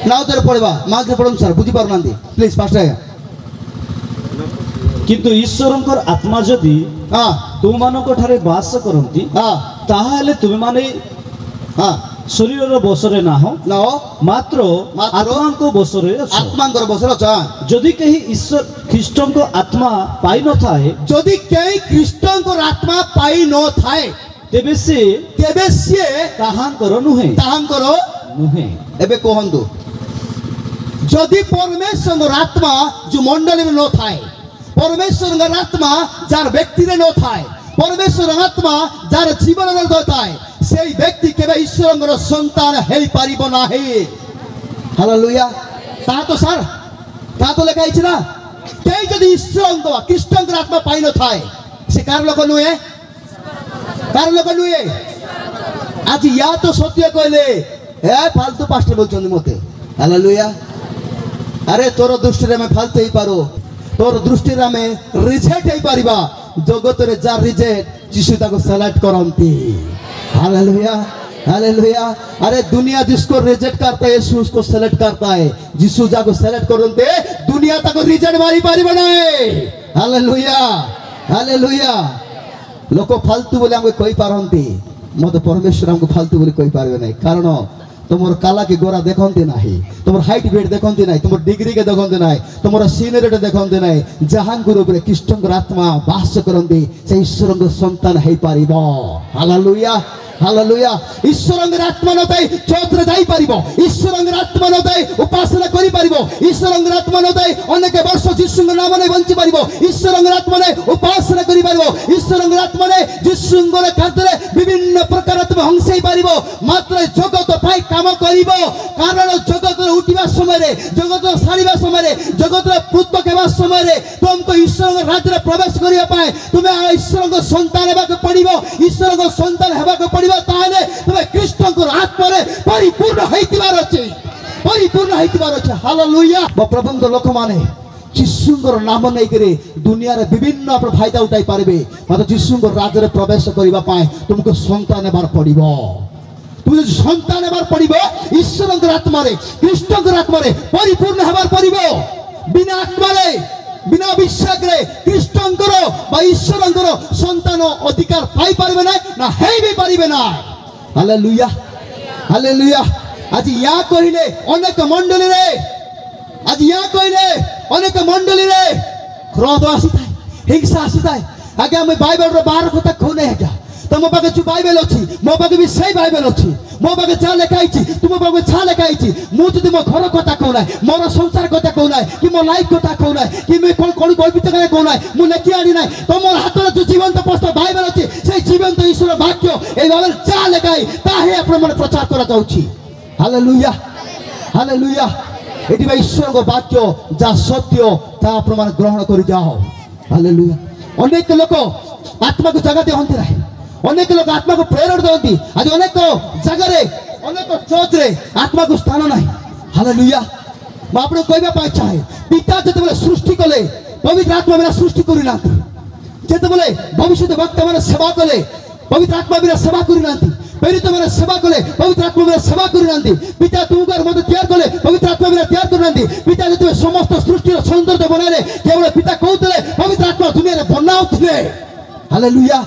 Now तेरे पढ़वा माँ के पढ़म सर बुझी पार नांदी प्लीज फास्ट आया किंतु ईश्वरंकर आत्मा जदि हाँ तुम मानक ठारे बास करंती हाँ ताहाले तुम माने हाँ शरीर बसरे ना हो ना हो मात्र आत्मा को बसरे आत्मा कर बसर अच्छा जदि कहीं ईश्वर ख्रीष्ट को आत्मा पाई न थाए जदि कई ख्रीष्टन को आत्मा पाई न थाए तेबे से ताहांकर नुहे ताहांकर नुहे एबे कहंतु जदि परमेश्वर आत्मा जो मंडली में न थाए परमेश्वर आत्मा जार व्यक्ति रे न थाए परमेश्वर आत्मा जार जीवन रे न थाए सेई व्यक्ति केबे ईश्वरंगर संतान हेई पारिबो नाही हालेलुया ता तो सर ता तो लेखा आइछ ना केई जदि ईश्वरंग ख्रीष्टंकर आत्मा पाई न थाए से कार लोक नुहे आज या तो सत्य कहले ए फालतू पास्टर बोलछन मते हालेलुया अरे तोर दृष्टि रे मैं फालतू ही पारो तोर दृष्टि रे मैं रिजेक्ट ही पारिबा जगत रे जा रिजेक्ट यीशु ताको सेलेक्ट करंती हालेलुया हालेलुया अरे दुनिया जिसको रिजेक्ट करता है यीशु उसको सेलेक्ट करता है यीशु जाको सेलेक्ट करंते दुनिया ताको रिजेक्ट मारी पारिबो नाही हालेलुया हालेलुया लोक फालतू बोले हमको कही पारती मत परमेश्वर हमको फालतू बोले कही पारे ना कारण तुम काला के गोरा देखते ना तुम हाइट वेट देखते ना तुम डिग्री के देखते ना तुम सीनियरिटी देखते ना जहाँ गुरु कृष्ण आत्मा बास करते से ईश्वर संतान हो पार हालेलुया हालेलुया ईश्वर आत्मा नथाई चर्च रे जाई पारिबो ईश्वर आत्मा नथाई उपासना करि पारिबो ईश्वर आत्मा नथाई अनेक वर्ष यीशु नाम नै बंची पारिबो ईश्वर आत्मा नै उपासना करि पारिबो ईश्वर आत्मा नै यीशु खातिर विभिन्न प्रकार तुम हंसई पारिबो मात्र जगत पाई काम करिबो कारण जगत उठिबा समय रे जगत सारिबा समय रे जगत पुत्र केबा समय रे तुमको ईश्वर राज्य रे प्रवेश करिया पाए तुमे ईश्वर संतान हेबा को पड़िबो ईश्वर संतान हेबा को पड़िबो ताले तुमे कृष्ण को आत्मा रे परिपूर्ण होइतिबार अछि परिपूर्ण होइतिबार अछि हालेलुया प्रभुଙ୍କ लोक माने यीशुଙ୍କର नाम नै करे दुनिया रे विभिन्न अपन फायदा उठाई पारबे मात्र यीशुଙ୍କ राज्य रे प्रवेश करिबा पाए तुमको संतान हेबार पड़िबो तुम संतान हेबार पड़िबो ईश्वरଙ୍କ आत्मा रे कृष्णଙ୍କ आत्मा रे परिपूर्ण हेबार पड़िबो बिना आत्मा रे बिना विश्वास रे कृष्णଙ୍କର बा ईश्वरଙ୍କର संतान अधिकार पाई पारबे ना हेई भी पारबे ना हालेलुया हालेलुया आज या कहिले अनेक मंडली रे आज या कहिले अनेक मंडली रे क्रोध आसीताय हिंसा आसीताय आगे हम बाइबल रो 12 कथा खोने है तुम पाखे जो बाइबल अच्छी मो पाखे भी सही बाइबल अच्छी मो पाखे जा लिखाई तुम पाखे छा लिखाई मुझे मो घर कथा कहना मोर संसार कथा कहना कि मो लाइफ कथा कहना कि मैं कौन कौन गल्पित कहना मुझे लेखि आनी ना तुम हाथ जो जीवंत पुस्तक बाइबल अच्छी से जीवंत ईश्वर वाक्य ए भाव जा लिखाई ताहे आपण मन प्रचार करा जाउछि हालेलुया हालेलुया एटी भाई ईश्वर को वाक्य जा सत्य ता आपण मन ग्रहण करि जाओ हालेलुया अनेक लोक आत्मा को जगह देहंती रहे अनेक लोग आत्मा को प्रेरणा देती आज अनेक जगह रे अनेक चर्च रे आत्मा को स्थान ना हालेलुया मैं आपको कहबा पाई चाहे पिता जते बेले सृष्टि कले पवित्र आत्मा बिना सृष्टि करि नांती जते बेले भविष्य वक्त माने सेवा कले पवित्र आत्मा बिना सेवा करि नांती प्रेरित माने सेवा कले पवित्र आत्मा बिना सेवा करि नांती पिता तुमकर मत तैयार कले पवित्र आत्मा बिना तैयार करि नांती पिता जते समस्त सृष्टि रो सौंदर्य बनाले केवल पिता कहउतले पवित्र आत्मा दुनिया रे बनाउतले हालेलुया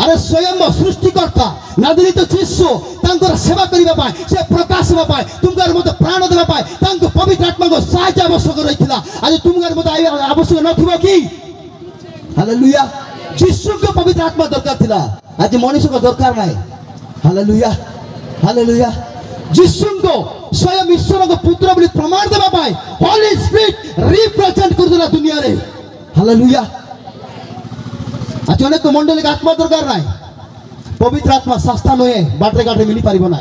अरे स्वयं सृष्टिकर्ता नदनी तो जीशु तांकर सेवा करिबा पाए से प्रकाश हेबा पाए तुमकर मत प्राण देबा पाए तांको पवित्र आत्मा को सहायता आवश्यक रहितला आज तुमकर मत आवश्यक नथिबो की हालेलुया जीशु को पवित्र आत्मा दरकार थिला आज मनुष्य को दरकार नाही हालेलुया हालेलुया जीशु को स्वयं ईश्वर को पुत्र बोली प्रमाण देबा पाए होली स्पिरिट रिप्रेजेंट करदला दुनिया रे हालेलुया आज अनेक मंडली आत्मा दरकार ना पवित्र आत्मा सस्ता नुहे बाटे घाटे मिली पार ना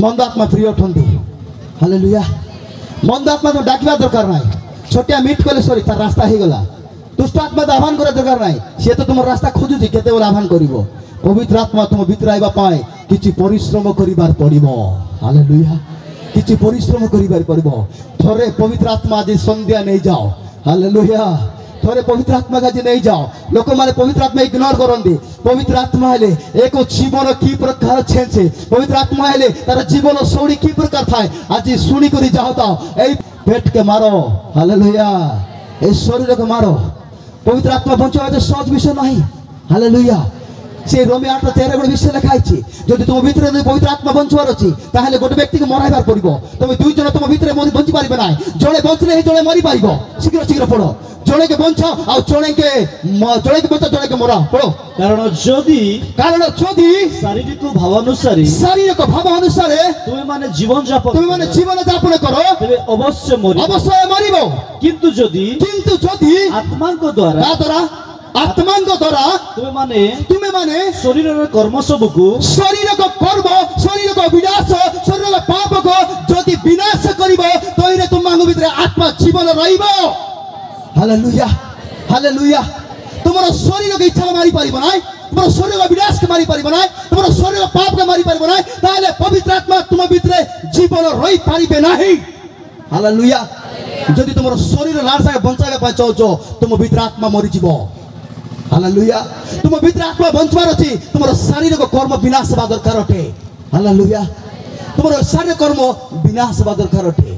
मंद आत्मा प्रिय उठती हालेलुया मंद आत्मा तो डाकवा दरकार ना छोटिया मीट कले सरी तार रास्ता हो गला दुष्ट आत्मा तो आह्वान करा दरकार ना सी तो तुम रास्ता खोजुची केते बेले आह्वान करिवो पवित्र आत्मा तुम भितर आइबा पाए किछि परिश्रम करिबार पड़िबो हालेलुया किछि परिश्रम करिबार पड़िबो थरे पवित्र आत्मा आज संध्या नहीं जाओ हालेलुया ଥରେ ପବିତ୍ର ଆତ୍ମା କାଜି ନେଇଯାଅ। ଲୋକମାନେ ପବିତ୍ର ଆତ୍ମା ଇଗ୍ନୋର କରନ୍ତି। ପବିତ୍ର ଆତ୍ମା ହେଲେ ଏକ ଜୀବନ କି ପ୍ରକାର ଛେଞ୍ଚେ। ପବିତ୍ର ଆତ୍ମା ହେଲେ ତାର ଜୀବନ ଶୈଳୀ କି ପ୍ରକାର ଥାଏ ଆଜି ଶୁଣି କରି ଯାଅ ତ এই পেটকে মারো হালেলুয়া এই শরীরকে মারো। পবিত্র আত্মা বঞ্চাইবা যে সহজ বিষয় নয়। হালেলুয়া সেই রোমে 8:13 গোটে বিষয় লেখা আছে যদি তোমার ভিতরে যদি পবিত্র আত্মা বঞ্চবার আছে তাহলে গোটে ব্যক্তিকে মরাইবার পড়িব। তুমি দুই জন তোমার ভিতরে বঞ্চি পারিবে না। জনে বঞ্চলে হি জনে মরি পারিব। শীঘ্র শীঘ্র পড়ো। জনেকে বঞ্চাও আর জনেকে বঞ্চাও জনেকে মরাও। পড়ো। কারণ যদি শারীরিক ভাব অনুসারে তুমি মানে জীবন যাপন করো তবে অবশ্যই মরিব। কিন্তু যদি আত্মাঙ্ক দ্বারা আত্মাঙ্গ দ্বারা তুমি মানে শরীরের কর্ম সবুকু শরীরক কর্ম শরীরক বিনাশ শরীরক পাপক যদি বিনাশ করিব তইরে তোমাঙ্গ ভিতরে আত্মা জীবন রহিব। Hallelujah hallelujah. তোমার শরীরকে ইচ্ছা মারি পারিব না। তোমার শরীর বিনাশকে মারি পারিব না। তোমার শরীর পাপকে মারি পারিব না। তাহলে পবিত্র আত্মা তোমার ভিতরে জীবন রহি পারিবে নাহি। হালেলুয়া। যদি তোমার শরীর লালসাকে বঞ্চাইবা পাই চাওছ তোমার ভিতরে আত্মা মরিଯିବ। হালেলুয়া। তোমার ভিতরে আত্মা বঞ্চবার আছে তোমার শারীরিক কর্ম বিনাশ হওয়া দরকার অটে। হালেলুয়া। তোমার শারীরিক কর্ম বিনাশ হওয়া দরকার অটে।